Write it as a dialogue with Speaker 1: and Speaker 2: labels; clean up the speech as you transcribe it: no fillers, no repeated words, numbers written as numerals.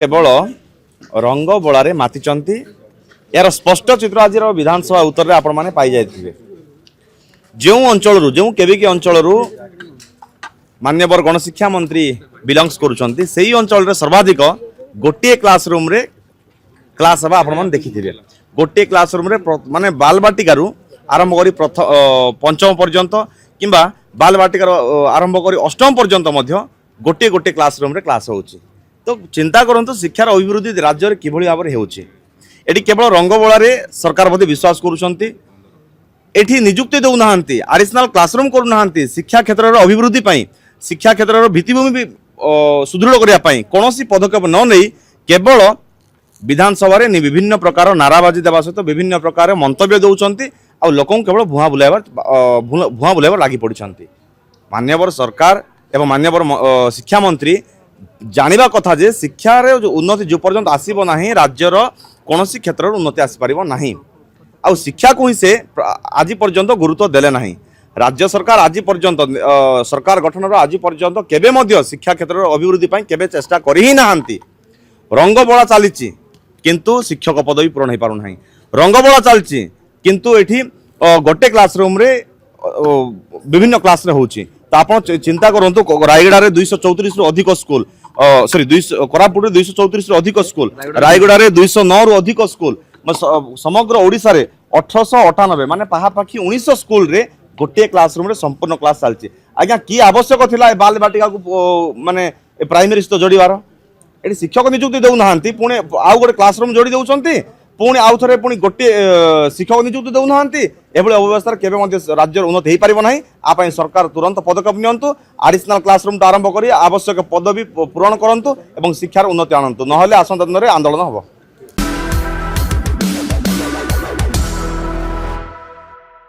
Speaker 1: केवल रंग बोलारे मातिचंती यार स्पष्ट चित्र आज विधानसभा उत्तर में आपण मैंने पाई जाइए जो अंचल जो केबिकी अंचल मान्यवर गणशिक्षा मंत्री बिलंग्स करुँच से अंचल सर्वाधिक गोटे क्लासरूम रे क्लास हवा आपण देखिथे गोटे क्लासरूम रे माने बालबाटिकार आरंभ करी पंचम पर्यंत किंबा बालबाटिकार आरंभ करी अष्टम पर्यंत गोटे गोटे क्लासरूम रे क्लास होउची। तो चिंता करंतु शिक्षार अभिवृद्धि राज्य में किभली भाव में होउची। एटी केवल रंगबोलारे सरकार बोधे विश्वास करुछंती, एठी नियुक्ति देउना एडिशनल क्लासरूम करूना शिक्षा क्षेत्र अभिवृद्धि पाई शिक्षा क्षेत्र भित्तिभूमि भी सुदृढ़ करने कौन पदक्षेप न नहीं केवल विधानसभा विभिन्न प्रकार नाराबाजी देवा सहित विभिन्न प्रकार मंतव्य दौरान आ लोक केवल भुआ बुलाइबार लगी पड़ती। मान्यवर सरकार एवं मान्यवर शिक्षा मंत्री जानिबा कथा जे शिक्षार उन्नति जो पर्यंत आसीबो नाही राज्यर कौन क्षेत्र उन्नति आसीपारिबो नाही आ शिक्षा को ही से आज पर्यंत गुरुत्व देले नाही। राज्य सरकार आज पर्यंत सरकार गठन आज पर्यंत केबे मध्य शिक्षा क्षेत्र अभिवृद्धि पाई केबे चेष्टा करि ही नाहांती। रंगबोला चलीची किंतु शिक्षक पद भी पूरण हो पारु नाही। रंगबोला चलची किंतु एठी गोटे क्लासरूम रे विभिन्न क्लास रे होची। तो आप चिंता करंतु रायगड़ा रे 234 रु अधिक स्कूल सॉरी कोरापुट रे 234 रु अधिक स्कूल रायगड़ा रे 209 रु अधिक स्कूल समग्र ओडिशा रे 1898 माने पाखापाखि 1900 स्कूल रे गोटे क्लासरूम रे संपूर्ण क्लास चलची। आज्ञा की आवश्यक थिला बाल बाटिका को माने प्राइमरी सहित जोड़ीबार एटी शिक्षक नियुक्ति देउना पुणे आउ गोटे क्लासरूम जोड़ी देउछंती पुणी आउ थे पुणी गोटे शिक्षक नियुक्ति देउना एभली अव्यवस्था केबे मध्य राज्य उन्नति हो पारिबो नाही। आ सरकार तुरंत पदक्षेप नियंतु एडिशनल क्लासरूम आरंभ करी आवश्यक पद भी पूरण करंतु एवं शिक्षार उन्नति आणंतु नहले आसंता दिन में आंदोलन हबो।